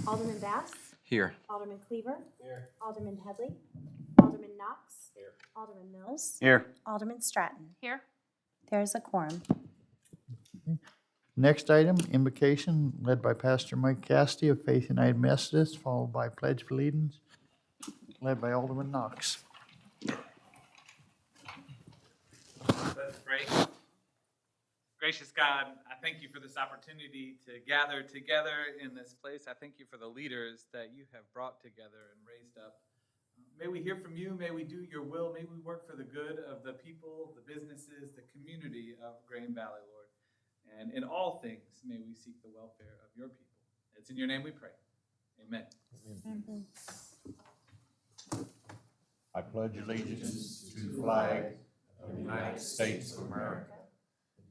Alderman Bass. Here. Alderman Cleaver. Here. Alderman Headley. Alderman Knox. Here. Alderman Mills. Here. Alderman Stratton. Here. There's a quorum. Next item, invocation led by Pastor Mike Cassidy of Faith United Methodist, followed by Pledge of Allegiance, led by Alderman Knox. Let's pray. Gracious God, I thank you for this opportunity to gather together in this place. I thank you for the leaders that you have brought together and raised up. May we hear from you. May we do your will. May we work for the good of the people, the businesses, the community of Grain Valley, Lord. And in all things, may we seek the welfare of your people. It's in your name we pray. Amen. I pledge allegiance to the flag of the United States of America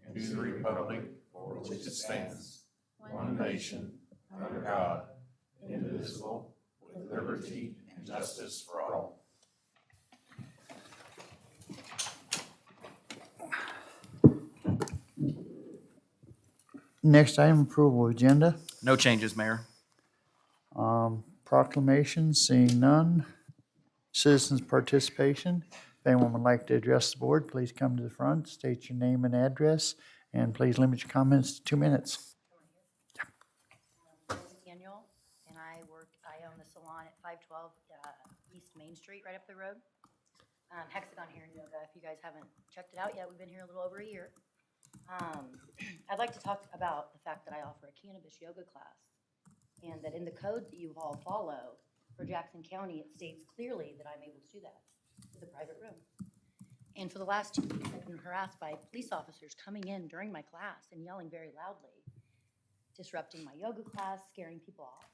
and to the republic for which it stands, one nation, under God, indivisible, with liberty and justice for all. Next item, approval of agenda. No changes, Mayor. Proclamation, seeing none. Citizens' participation. If anyone would like to address the board, please come to the front, state your name and address, and please limit your comments to 2 minutes. My name is Daniel, and I own the salon at 512 East Main Street, right up the road. Hexagon Hair and Yoga. If you guys haven't checked it out yet, we've been here a little over a year. I'd like to talk about the fact that I offer a cannabis yoga class, and that in the code that you all follow for Jackson County, it states clearly that I'm able to do that with a private room. And for the last 2 weeks, I've been harassed by police officers coming in during my class and yelling very loudly, disrupting my yoga class, scaring people off,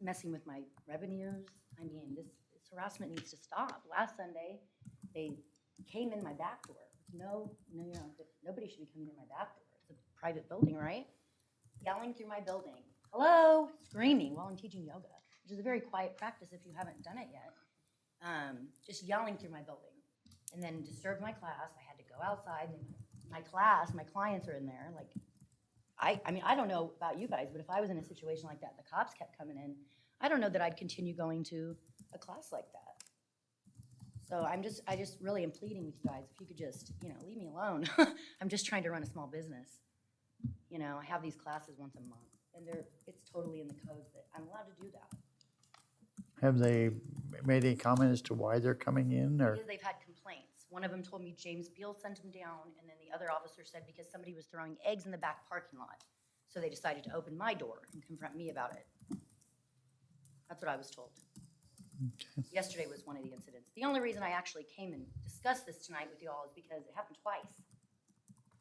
messing with my revenues. I mean, this harassment needs to stop. Last Sunday, they came in my back door. Nobody should be coming in my back door. It's a private building, right? Yelling through my building, hello, screaming while I'm teaching yoga, which is a very quiet practice if you haven't done it yet. Just yelling through my building, and then disturbed my class. I had to go outside, and my clients are in there. Like, I mean, I don't know about you guys, but if I was in a situation like that, the cops kept coming in, I don't know that I'd continue going to a class like that. So I just really am pleading with you guys, if you could just, leave me alone. I'm just trying to run a small business. I have these classes once a month, and it's totally in the codes that I'm allowed to do that. Have they made any comment as to why they're coming in, or? Because they've had complaints. One of them told me James Beal sent him down, and then the other officer said because somebody was throwing eggs in the back parking lot. So they decided to open my door and confront me about it. That's what I was told. Okay. Yesterday was one of the incidents. The only reason I actually came and discussed this tonight with you all is because it happened twice.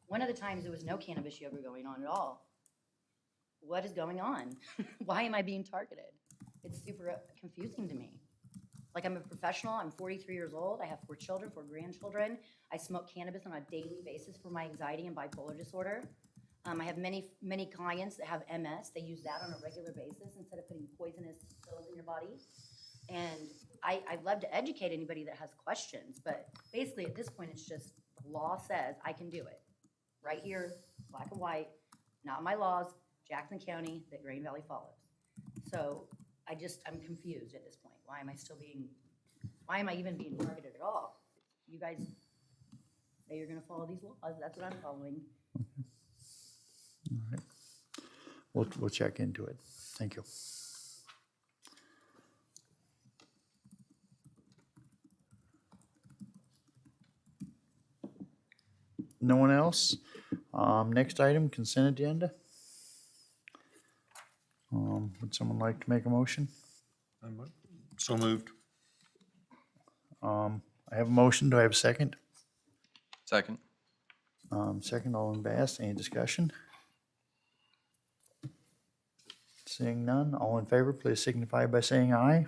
One of the times there was no cannabis yoga going on at all. What is going on? Why am I being targeted? It's super confusing to me. Like, I'm a professional, I'm 43 years old, I have 4 children, 4 grandchildren. I smoke cannabis on a daily basis for my anxiety and bipolar disorder. I have many clients that have MS. They use that on a regular basis instead of putting poisonous pills in your body. And I'd love to educate anybody that has questions, but basically at this point, it's just the law says I can do it. Right here, black and white, not my laws, Jackson County, that Grain Valley follows. So I'm confused at this point. Why am I even being targeted at all? You guys say you're gonna follow these laws, that's what I'm following. All right. We'll check into it. Thank you. No one else? Next item, consent agenda. Would someone like to make a motion? So moved. I have a motion. Do I have a second? Second. Second, Alderman Bass. Any discussion? Seeing none, all in favor, please signify by saying aye.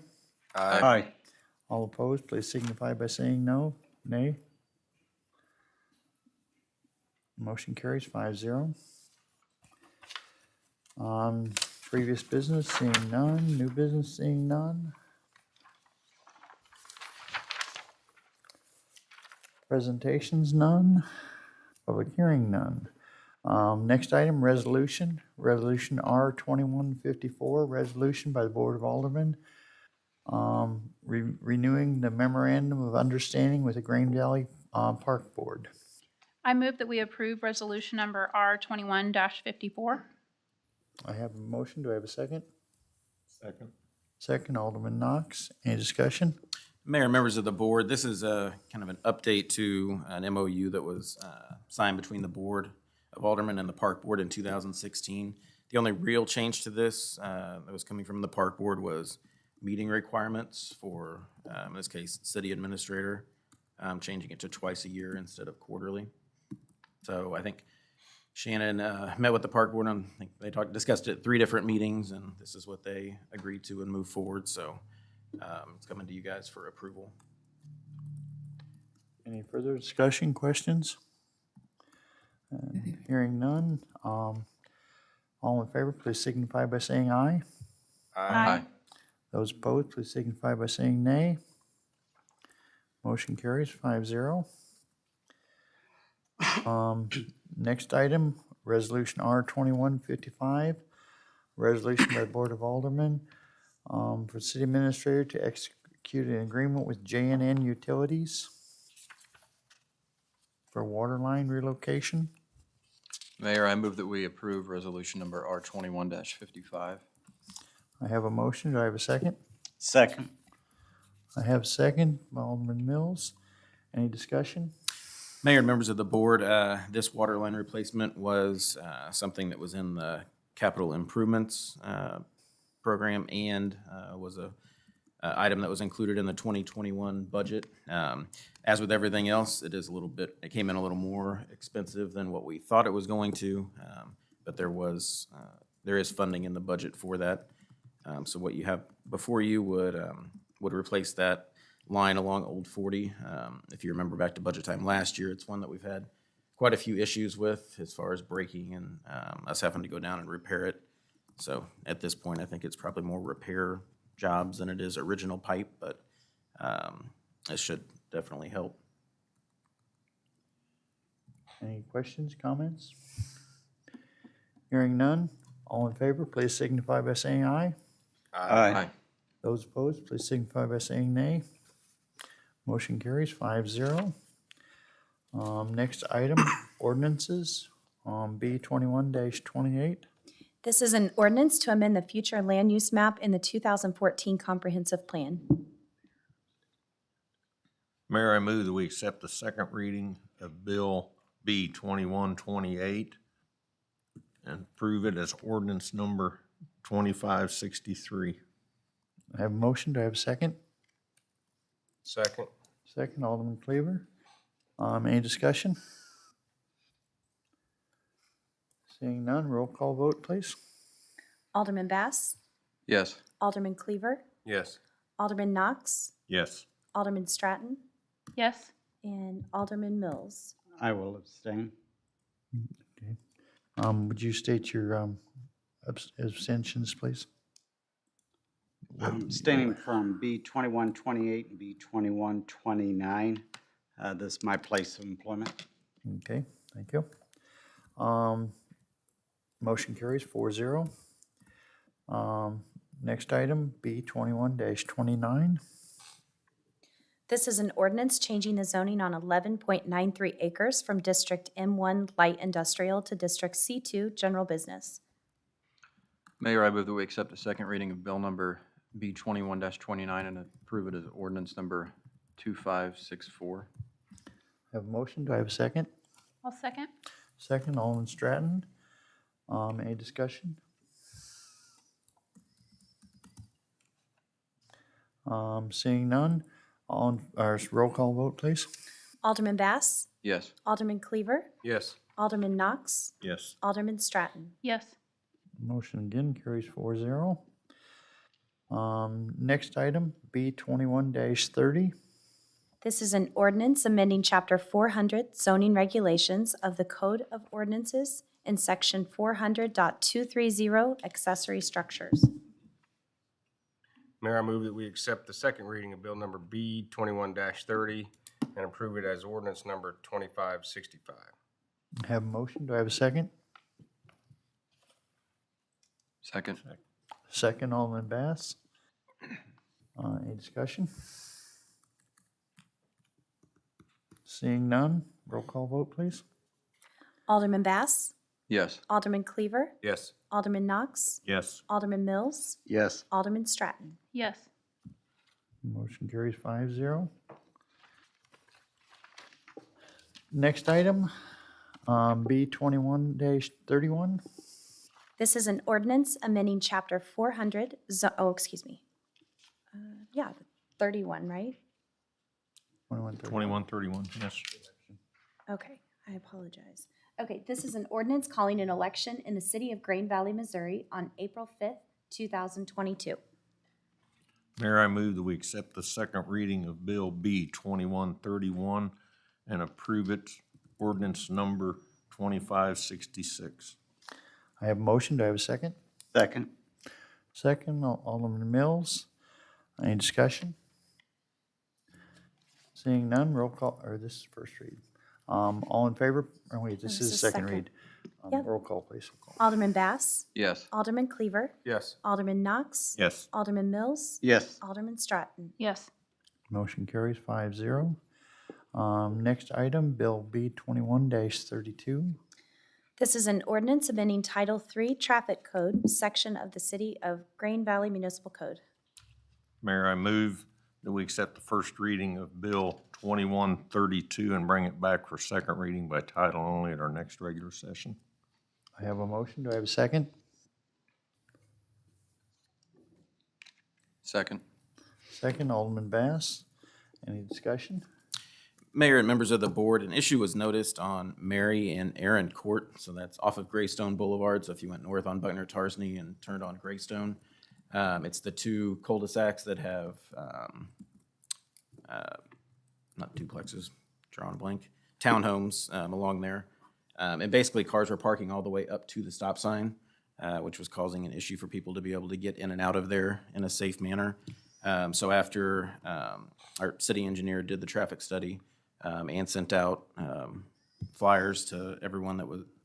Aye. All opposed, please signify by saying no. Nay. Motion carries 5-0. Previous business, seeing none. New business, seeing none. Presentations, none. Public hearing, none. Next item, resolution. Resolution R2154, resolution by the Board of Aldermen renewing the memorandum of understanding with the Green Valley Park Board. I move that we approve resolution number R21-54. I have a motion. Do I have a second? Second. Second, Alderman Knox. Any discussion? Mayor, members of the board, this is a kind of an update to an MOU that was signed between the Board of Aldermen and the Park Board in 2016. The only real change to this that was coming from the Park Board was meeting requirements for, in this case, city administrator, changing it to twice a year instead of quarterly. So I think Shannon met with the Park Board on, I think they discussed it at 3 different meetings, and this is what they agreed to and moved forward. So it's coming to you guys for approval. Any further discussion, questions? Hearing none. All in favor, please signify by saying aye. Aye. Those opposed, please signify by saying nay. Motion carries 5-0. Next item, resolution R2155, resolution by the Board of Aldermen for city administrator to execute an agreement with J&N Utilities for water line relocation. Mayor, I move that we approve resolution number R21-55. I have a motion. Do I have a second? Second. I have a second by Alderman Mills. Any discussion? Mayor and members of the board, this water line replacement was something that was in the capital improvements program and was a item that was included in the 2021 budget. As with everything else, it came in a little more expensive than what we thought it was going to, but there is funding in the budget for that. So what you have before you would replace that line along Old 40. If you remember back to budget time last year, it's one that we've had quite a few issues with as far as breaking and us having to go down and repair it. So at this point, I think it's probably more repair jobs than it is original pipe, but it should definitely help. Any questions, comments? Hearing none. All in favor, please signify by saying aye. Aye. Those opposed, please signify by saying nay. Motion carries 5-0. Next item, ordinances, B21-28. This is an ordinance to amend the future land use map in the 2014 Comprehensive Plan. Mayor, I move that we accept the second reading of Bill B 2128 and approve it as ordinance number 2563. I have a motion. Do I have a second? Second. Second, Alderman Cleaver. Any discussion? Seeing none, roll call vote, please. Alderman Bass, Yes. Alderman Cleaver, Yes. Alderman Knox, Yes. Alderman Stratton, Yes. and Alderman Mills. I will abstain. Would you state your abstentions, please? I'm abstaining from B 2128 and B 2129. This is my place of employment. Okay, thank you. Motion carries 4-0. Next item, B21-29. This is an ordinance changing the zoning on 11.93 acres from District M1 Light Industrial to District C2 General Business. Mayor, I move that we accept the second reading of bill number B21-29 and approve it as ordinance number 2564. Have a motion. Do I have a second? I'll second. Second, Alderman Stratton. Any discussion? Seeing none, roll call vote, please. Alderman Bass, Yes. Alderman Cleaver, Yes. Alderman Knox, Yes. Alderman Stratton. Yes. Motion again carries 4-0. Next item, B21-30. This is an ordinance amending Chapter 400 zoning regulations of the Code of Ordinances in Section 400.230 accessory structures. Mayor, I move that we accept the second reading of bill number B 21-30 and approve it as ordinance number 2565. I have a motion. Do I have a second? Second. Second, Alderman Bass. Any discussion? Seeing none, roll call vote, please. Alderman Bass, Yes. Alderman Cleaver, Yes. Alderman Knox, Yes. Alderman Mills, Yes. Alderman Stratton. Yes. Motion carries 5-0. Next item, B 21-31. This is an ordinance amending Chapter 400, 31, right? 2131, yes. Okay, I apologize. Okay, this is an ordinance calling an election in the city of Grain Valley, Missouri on April 5th, 2022. Mayor, I move that we accept the second reading of Bill B 2131 and approve its ordinance number 2566. I have a motion. Do I have a second? Second. Second, Alderman Mills. Any discussion? Seeing none, roll call, or this is first read. All in favor? Oh, wait, this is second read. Yep. Roll call, please. Alderman Bass, Yes. Alderman Cleaver, Yes. Alderman Knox, Yes. Alderman Mills, Yes. Alderman Stratton. Yes. Motion carries 5-0. Next item, Bill B 21-32. This is an ordinance amending Title III Traffic Code, section of the City of Grain Valley Municipal Code. Mayor, I move that we accept the first reading of Bill 2132 and bring it back for second reading by title only at our next regular session. I have a motion. Do I have a second? Second. Second, Alderman Bass. Any discussion? Mayor and members of the board, an issue was noticed on Mary and Aaron Court, so that's off of Greystone Boulevard. So if you went north on Buckner-Tarsney and turned on Greystone, it's the two cul-de-sacs that have, not duplexes, drawing a blank, townhomes along there. And basically, cars were parking all the way up to the stop sign, which was causing an issue for people to be able to get in and out of there in a safe manner. So after our city engineer did the traffic study and sent out flyers to everyone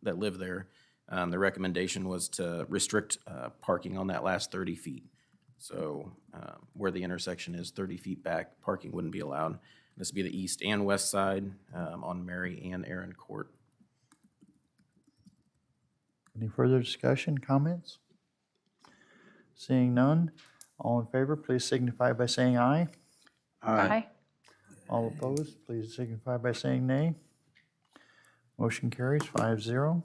that lived there, the recommendation was to restrict parking on that last 30 feet. So where the intersection is 30 feet back, parking wouldn't be allowed. This would be the east and west side on Mary and Aaron Court. Any further discussion, comments? Seeing none, all in favor, please signify by saying aye. Aye. All opposed, please signify by saying nay. Motion carries 5-0.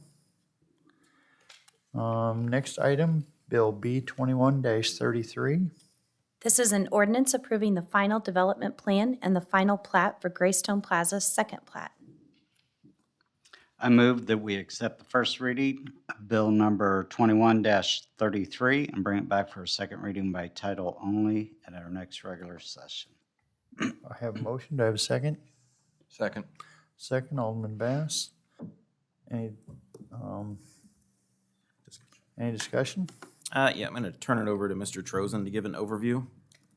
Next item, Bill B 21-33. This is an ordinance approving the final development plan and the final plat for Greystone Plaza's second plat. I move that we accept the first reading of Bill number 21-33 and bring it back for a second reading by title only at our next regular session. I have a motion. Do I have a second? Second. Second, Alderman Bass. Any discussion? Yeah, I'm going to turn it over to Mr. Trozen to give an overview.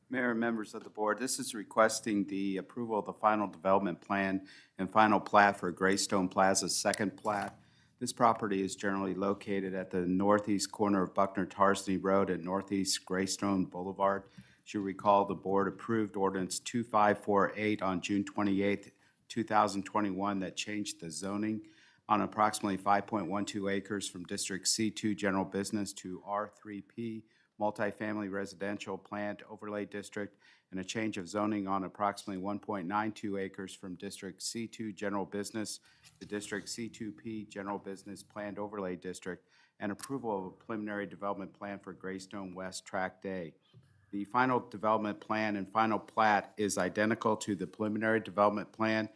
Mayor and members of the board, this is requesting the approval of the final development plan and final plat for Greystone Plaza's second plat. This property is generally located at the northeast corner of Buckner-Tarsney Road and northeast Greystone Boulevard. As you recall, the board approved Ordinance 2548 on June 28, 2021 that changed the zoning on approximately 5.12 acres from District C2 General Business to R3P Multifamily Residential Planned Overlay District, and a change of zoning on approximately 1.92 acres from District C2 General Business to District C2P General Business Planned Overlay District, and approval of a preliminary development plan for Greystone West Tract A. The final development plan and final plat is identical to the preliminary development plan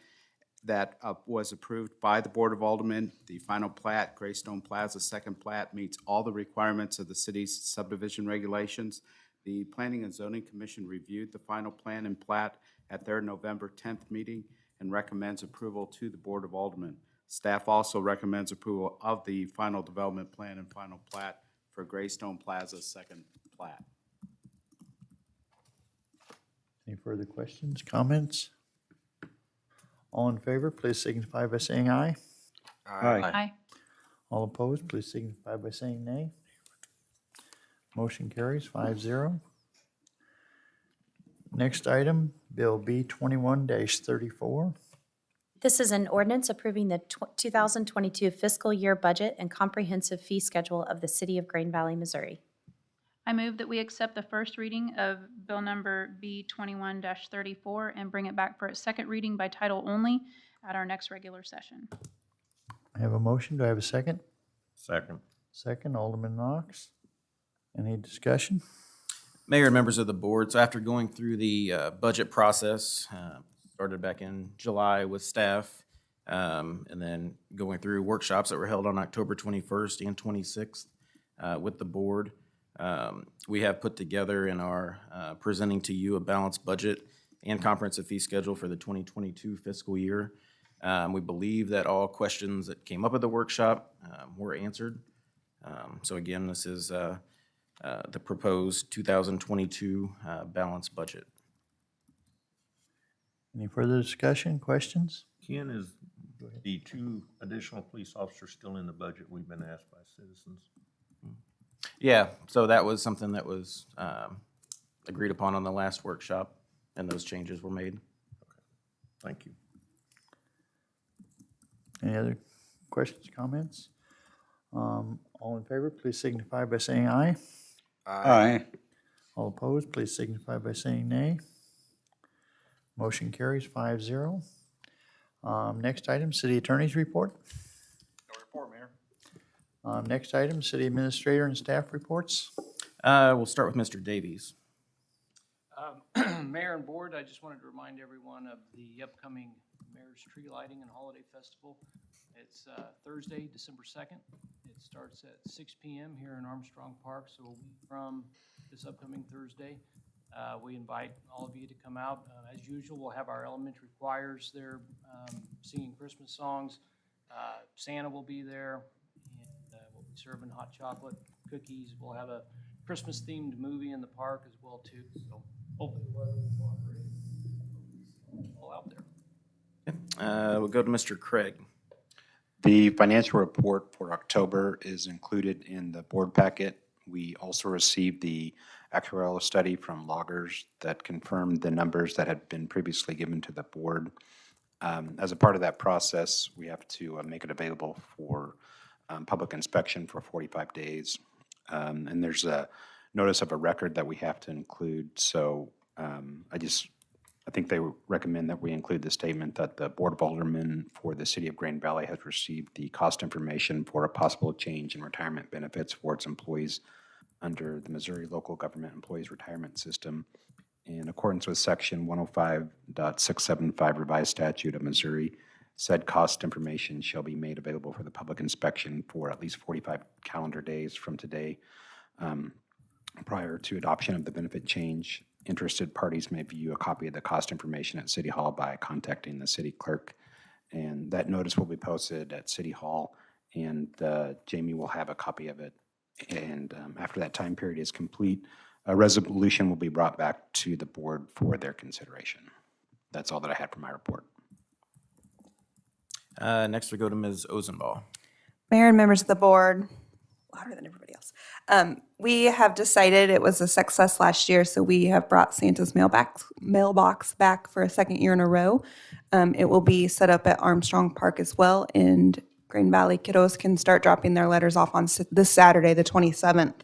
that was approved by the Board of Aldermen. The final plat, Greystone Plaza second plat, meets all the requirements of the city's subdivision regulations. The Planning and Zoning Commission reviewed the final plan and plat at their November 10th meeting and recommends approval to the Board of Aldermen. Staff also recommends approval of the final development plan and final plat for Greystone Plaza second plat. Any further questions, comments? All in favor, please signify by saying aye. Aye. Aye. All opposed, please signify by saying nay. Motion carries 5-0. Next item, Bill B 21-34. This is an ordinance approving the 2022 fiscal year budget and comprehensive fee schedule of the City of Green Valley, Missouri. I move that we accept the first reading of bill number B 21-34 and bring it back for its second reading by title only at our next regular session. I have a motion. Do I have a second? Second. Second, Alderman Knox. Any discussion? Mayor and members of the board, so after going through the budget process, started back in July with staff, and then going through workshops that were held on October 21st and 26th with the board, we have put together and are presenting to you a balanced budget and comprehensive fee schedule for the 2022 fiscal year. We believe that all questions that came up at the workshop were answered. So again, this is the proposed 2022 balanced budget. Any further discussion, questions? Ken, is the 2 additional police officers still in the budget we've been asked by citizens? Yeah, so that was something that was agreed upon on the last workshop, and those changes were made. Thank you. Any other questions, comments? All in favor, please signify by saying aye. Aye. All opposed, please signify by saying nay. Motion carries 5-0. Next item, city attorney's report. No report, Mayor. Next item, city administrator and staff reports. We'll start with Mr. Davies. Mayor and board, I just wanted to remind everyone of the upcoming Mayor's Tree Lighting and Holiday Festival. It's Thursday, December 2nd. It starts at 6 p.m. here in Armstrong Park, so a week from this upcoming Thursday. We invite all of you to come out. As usual, we'll have our elementary choirs there singing Christmas songs. Santa will be there, and we'll be serving hot chocolate, cookies. We'll have a Christmas-themed movie in the park as well, too. So hopefully the weather will cooperate. All out there. We'll go to Mr. Craig. The financial report for October is included in the board packet. We also received the actuarial study from loggers that confirmed the numbers that had been previously given to the board. As a part of that process, we have to make it available for public inspection for 45 days. And there's a notice of a record that we have to include. So I think they recommend that we include the statement that the Board of Aldermen for the City of Green Valley has received the cost information for a possible change in retirement benefits for its employees under the Missouri Local Government Employees Retirement System. In accordance with Section 105.675 Revised Statute of Missouri, said cost information shall be made available for the public inspection for at least 45 calendar days from today. Prior to adoption of the benefit change, interested parties may view a copy of the cost information at City Hall by contacting the city clerk. And that notice will be posted at City Hall, and Jamie will have a copy of it. And after that time period is complete, a resolution will be brought back to the board for their consideration. That's all that I had for my report. Next, we go to Ms. Ozenbaugh. Mayor and members of the board, louder than everybody else. We have decided it was a success last year, so we have brought Santa's mailbox back for a second year in a row. It will be set up at Armstrong Park as well, and Green Valley kiddos can start dropping their letters off on this Saturday, the 27th.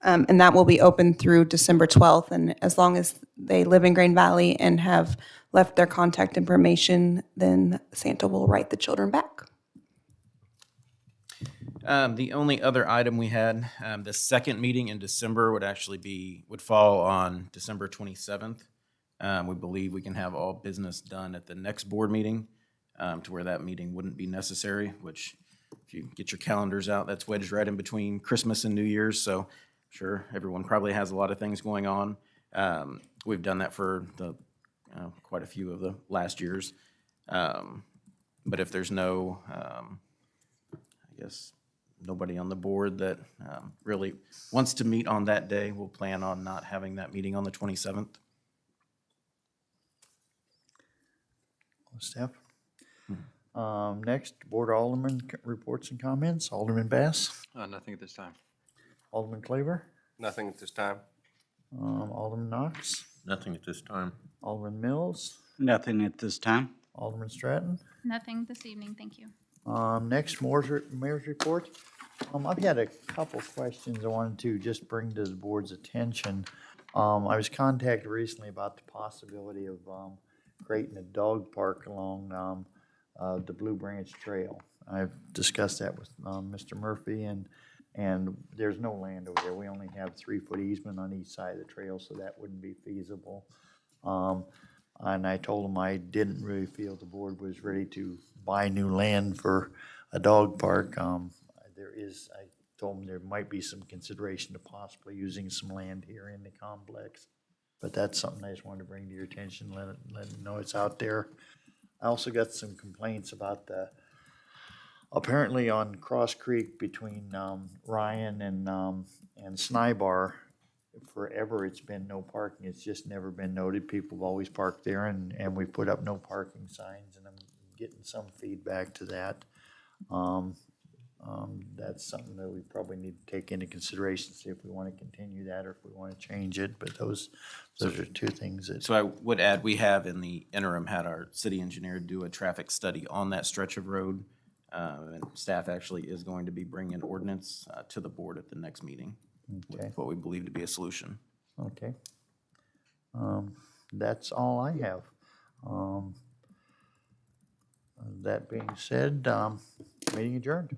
And that will be open through December 12th. And as long as they live in Green Valley and have left their contact information, then Santa will write the children back. The only other item we had, the second meeting in December would fall on December 27th. We believe we can have all business done at the next board meeting, to where that meeting wouldn't be necessary, which if you get your calendars out, that's wedged right in between Christmas and New Year's. So sure, everyone probably has a lot of things going on. We've done that for quite a few of the last years. But if there's no, nobody on the board that really wants to meet on that day, we'll plan on not having that meeting on the 27th. Staff? Next, Board of Aldermen reports and comments. Alderman Bass, Nothing at this time. Alderman Claver, Nothing at this time. Alderman Knox, Nothing at this time. Alderman Mills, Nothing at this time. Alderman Stratton. Nothing this evening, thank you. Next, mayor's report. I've had a couple questions I wanted to just bring to the board's attention. I was contacted recently about the possibility of creating a dog park along the Blue Branch Trail. I've discussed that with Mr. Murphy, and there's no land over there. We only have 3-foot easement on each side of the trail, so that wouldn't be feasible. And I told him I didn't really feel the board was ready to buy new land for a dog park. I told him there might be some consideration to possibly using some land here in the complex. But that's something I just wanted to bring to your attention, let you know it's out there. I also got some complaints about apparently on Cross Creek between Ryan and Snybar, forever it's been no parking. It's just never been noted. People have always parked there, and we put up no parking signs, and I'm getting some feedback to that. That's something that we probably need to take into consideration, see if we want to continue that or if we want to change it. But those are two things that. So I would add, we have in the interim had our city engineer do a traffic study on that stretch of road. And staff actually is going to be bringing an ordinance to the board at the next meeting. Okay. With what we believe to be a solution. Okay. That's all I have. That being said, meeting adjourned.